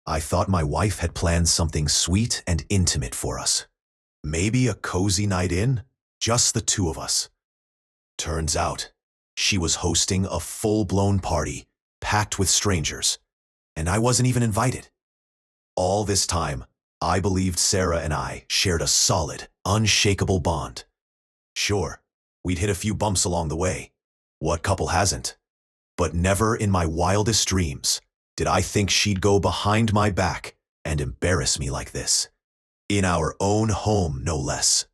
I thought my wife had planned something sweet and intimate for us. Maybe a cozy night in, just the two of us. Turns out, she was hosting a full-blown party, packed with strangers, and I wasn't even invited. All this time, I believed Sarah and I shared a solid, unshakable bond. Sure, we'd hit a few bumps along the way. What couple hasn't? But never in my wildest dreams did I think she'd go behind my back and embarrass me like this. In our own home, no less.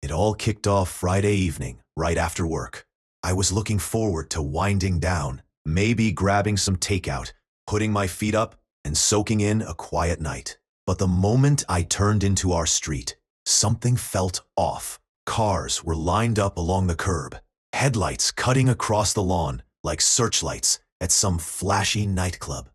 It all kicked off Friday evening, right after work. I was looking forward to winding down, maybe grabbing some takeout, putting my feet up, and soaking in a quiet night. But the moment I turned into our street, something felt off. Cars were lined up along the curb, headlights cutting across the lawn like searchlights at some flashy nightclub.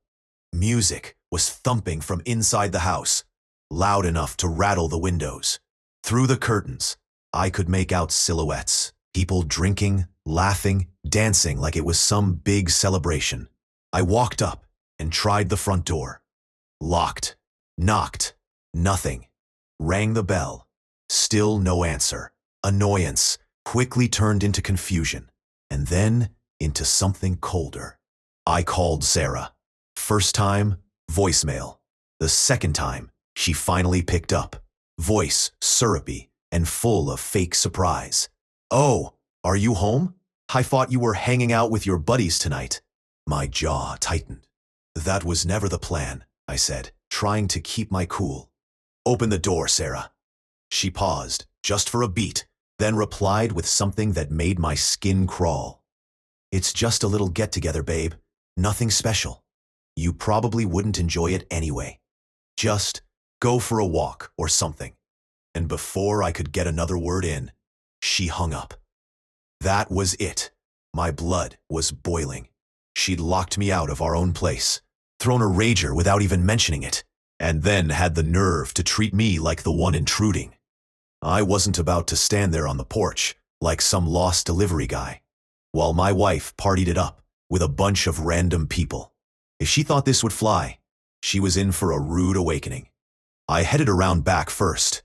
Music was thumping from inside the house, loud enough to rattle the windows. Through the curtains, I could make out silhouettes, people drinking, laughing, dancing like it was some big celebration. I walked up and tried the front door. Locked. Knocked. Nothing. Rang the bell. Still no answer. Annoyance quickly turned into confusion, and then into something colder. I called Sarah. First time, voicemail. The second time, she finally picked up. Voice syrupy and full of fake surprise. "Oh, are you home? I thought you were hanging out with your buddies tonight." My jaw tightened. "That was never the plan," I said, trying to keep my cool. "Open the door, Sarah." She paused, just for a beat, then replied with something that made my skin crawl. "It's just a little get-together, babe. Nothing special. You probably wouldn't enjoy it anyway. Just go for a walk or something." And before I could get another word in, she hung up. That was it. My blood was boiling. She'd locked me out of our own place, thrown a rager without even mentioning it, and then had the nerve to treat me like the one intruding. I wasn't about to stand there on the porch like some lost delivery guy, while my wife partied it up with a bunch of random people. If she thought this would fly, she was in for a rude awakening. I headed around back first.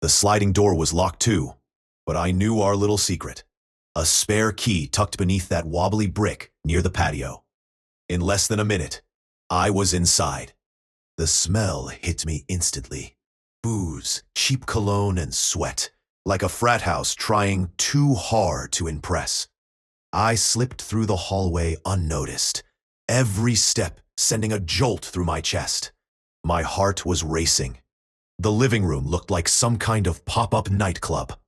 The sliding door was locked too, but I knew our little secret. A spare key tucked beneath that wobbly brick near the patio. In less than a minute, I was inside. The smell hit me instantly. Booze, cheap cologne, and sweat, like a frat house trying too hard to impress. I slipped through the hallway unnoticed, every step sending a jolt through my chest. My heart was racing. The living room looked like some kind of pop-up nightclub.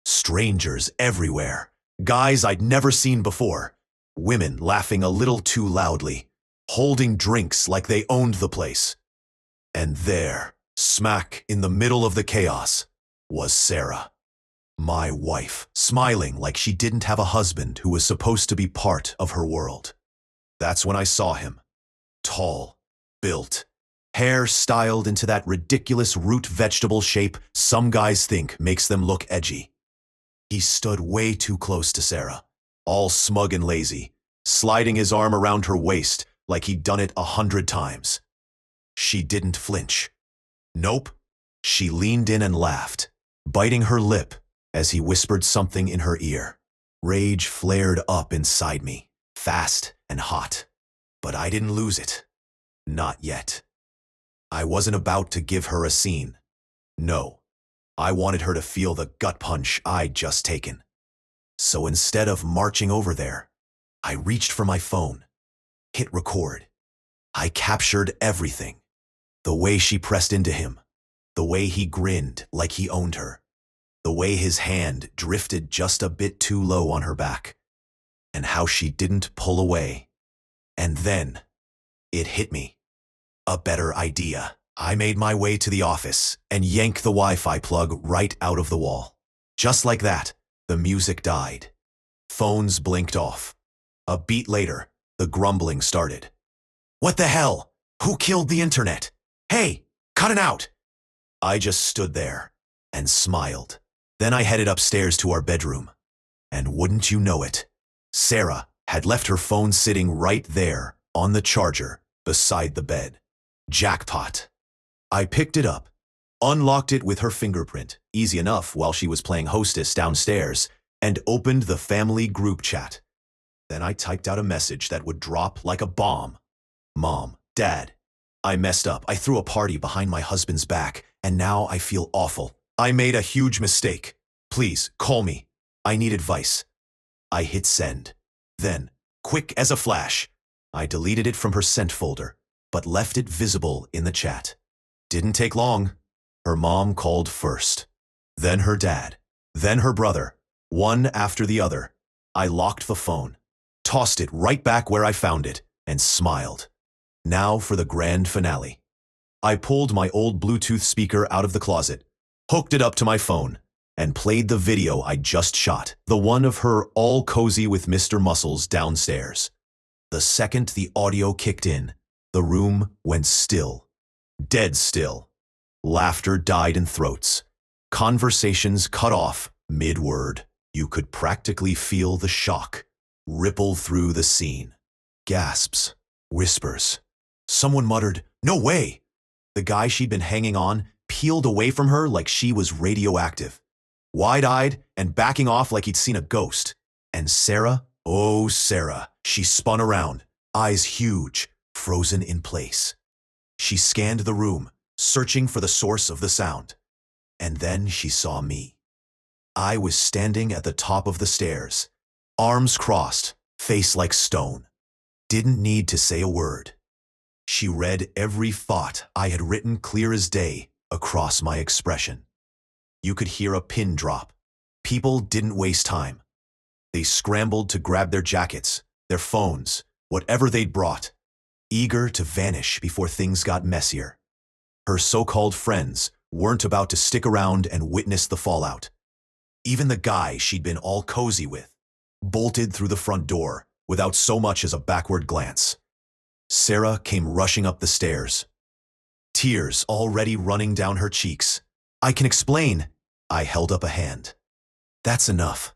Strangers everywhere, guys I'd never seen before, women laughing a little too loudly, holding drinks like they owned the place. And there, smack in the middle of the chaos, was Sarah. My wife, smiling like she didn't have a husband who was supposed to be part of her world. That's when I saw him. Tall, built, hair styled into that ridiculous root vegetable shape some guys think makes them look edgy. He stood way too close to Sarah, all smug and lazy, sliding his arm around her waist like he'd done it 100 times. She didn't flinch. Nope. She leaned in and laughed, biting her lip as he whispered something in her ear. Rage flared up inside me, fast and hot. But I didn't lose it. Not yet. I wasn't about to give her a scene. No. I wanted her to feel the gut punch I'd just taken. So instead of marching over there, I reached for my phone, hit record. I captured everything. The way she pressed into him, the way he grinned like he owned her, the way his hand drifted just a bit too low on her back, and how she didn't pull away. And then, it hit me. A better idea. I made my way to the office and yanked the Wi-Fi plug right out of the wall. Just like that, the music died. Phones blinked off. A beat later, the grumbling started. "What the hell? Who killed the internet? Hey, cut it out!" I just stood there and smiled. Then I headed upstairs to our bedroom. And wouldn't you know it, Sarah had left her phone sitting right there on the charger beside the bed. Jackpot. I picked it up, unlocked it with her fingerprint, easy enough while she was playing hostess downstairs, and opened the family group chat. Then I typed out a message that would drop like a bomb. Mom, Dad, I messed up. I threw a party behind my husband's back, and now I feel awful. I made a huge mistake. Please, call me. I need advice. I hit send. Then, quick as a flash, I deleted it from her sent folder, but left it visible in the chat. Didn't take long. Her mom called first. Then her dad. Then her brother. One after the other. I locked the phone, tossed it right back where I found it, and smiled. Now for the grand finale. I pulled my old Bluetooth speaker out of the closet, hooked it up to my phone, and played the video I just shot, the one of her all cozy with Mr. Muscles downstairs. The second the audio kicked in, the room went still. Dead still. Laughter died in throats. Conversations cut off mid-word. You could practically feel the shock ripple through the scene. Gasps. Whispers. Someone muttered, "No way!" The guy she'd been hanging on peeled away from her like she was radioactive, wide-eyed and backing off like he'd seen a ghost. And Sarah, oh Sarah, she spun around, eyes huge, frozen in place. She scanned the room, searching for the source of the sound. And then she saw me. I was standing at the top of the stairs, arms crossed, face like stone. Didn't need to say a word. She read every thought I had written clear as day across my expression. You could hear a pin drop. People didn't waste time. They scrambled to grab their jackets, their phones, whatever they'd brought, eager to vanish before things got messier. Her so-called friends weren't about to stick around and witness the fallout. Even the guy she'd been all cozy with bolted through the front door without so much as a backward glance. Sarah came rushing up the stairs, tears already running down her cheeks. "I can explain." I held up a hand. "That's enough.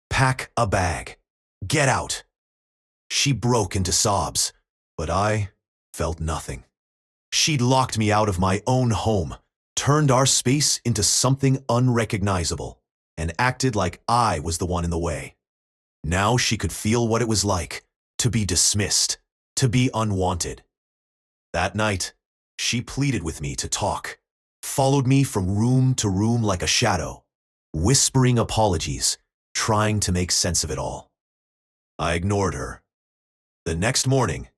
Pack a bag. Get out." She broke into sobs, but I felt nothing. She'd locked me out of my own home, turned our space into something unrecognizable, and acted like I was the one in the way. Now she could feel what it was like to be dismissed, to be unwanted. That night, she pleaded with me to talk, followed me from room to room like a shadow, whispering apologies, trying to make sense of it all. I ignored her. The next morning,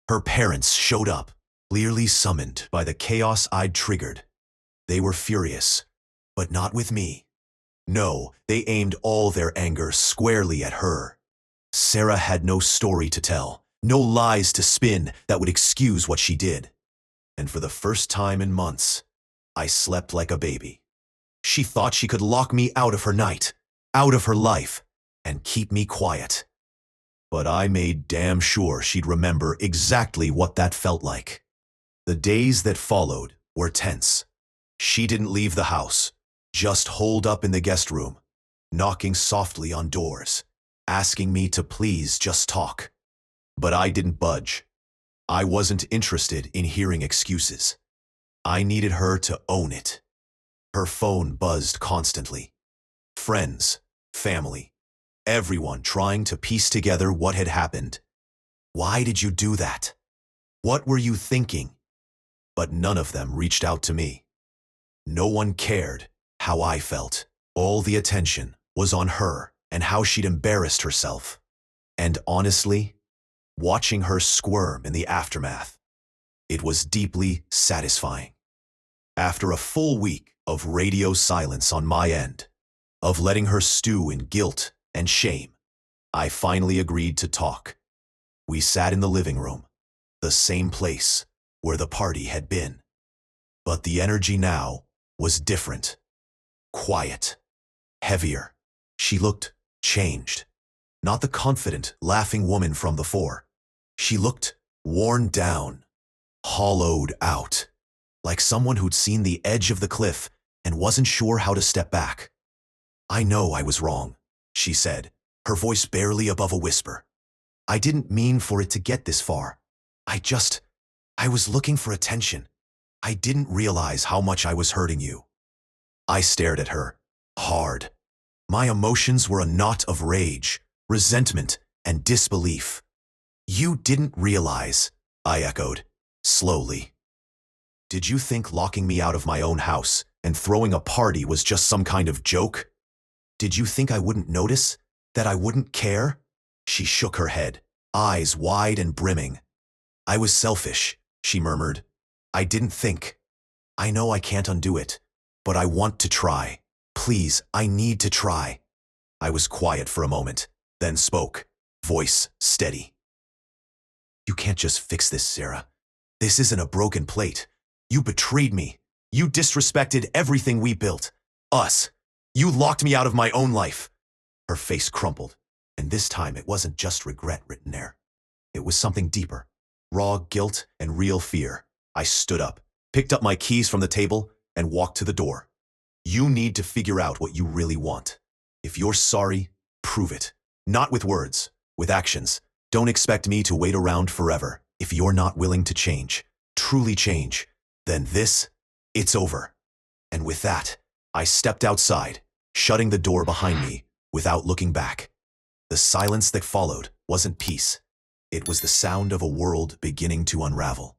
her parents showed up, clearly summoned by the chaos I'd triggered. They were furious, but not with me. No, they aimed all their anger squarely at her. Sarah had no story to tell, no lies to spin that would excuse what she did. And for the first time in months, I slept like a baby. She thought she could lock me out of her night, out of her life, and keep me quiet. But I made damn sure she'd remember exactly what that felt like. The days that followed were tense. She didn't leave the house, just holed up in the guest room, knocking softly on doors, asking me to please just talk. But I didn't budge. I wasn't interested in hearing excuses. I needed her to own it. Her phone buzzed constantly. Friends, family, everyone trying to piece together what had happened. Why did you do that? What were you thinking? But none of them reached out to me. No one cared how I felt. All the attention was on her and how she'd embarrassed herself. And honestly, watching her squirm in the aftermath, it was deeply satisfying. After a full week of radio silence on my end, of letting her stew in guilt and shame, I finally agreed to talk. We sat in the living room, the same place where the party had been. But the energy now was different. Quiet. Heavier. She looked changed. Not the confident, laughing woman from before. She looked worn down, hollowed out, like someone who'd seen the edge of the cliff and wasn't sure how to step back. "I know I was wrong," she said, her voice barely above a whisper. "I didn't mean for it to get this far. I just I was looking for attention. I didn't realize how much I was hurting you. I stared at her, hard. My emotions were a knot of rage, resentment, and disbelief. You didn't realize, I echoed, slowly. Did you think locking me out of my own house and throwing a party was just some kind of joke? Did you think I wouldn't notice? That I wouldn't care? She shook her head, eyes wide and brimming. I was selfish, she murmured. I didn't think. I know I can't undo it, but I want to try. Please, I need to try. I was quiet for a moment, then spoke, voice steady. You can't just fix this, Sarah. This isn't a broken plate. You betrayed me. You disrespected everything we built. Us. You locked me out of my own life. Her face crumpled, and this time it wasn't just regret written there. It was something deeper. Raw guilt and real fear. I stood up, picked up my keys from the table, and walked to the door. You need to figure out what you really want. If you're sorry, prove it. Not with words, with actions. Don't expect me to wait around forever. If you're not willing to change, truly change, then it's over. And with that, I stepped outside, shutting the door behind me without looking back. The silence that followed wasn't peace. It was the sound of a world beginning to unravel.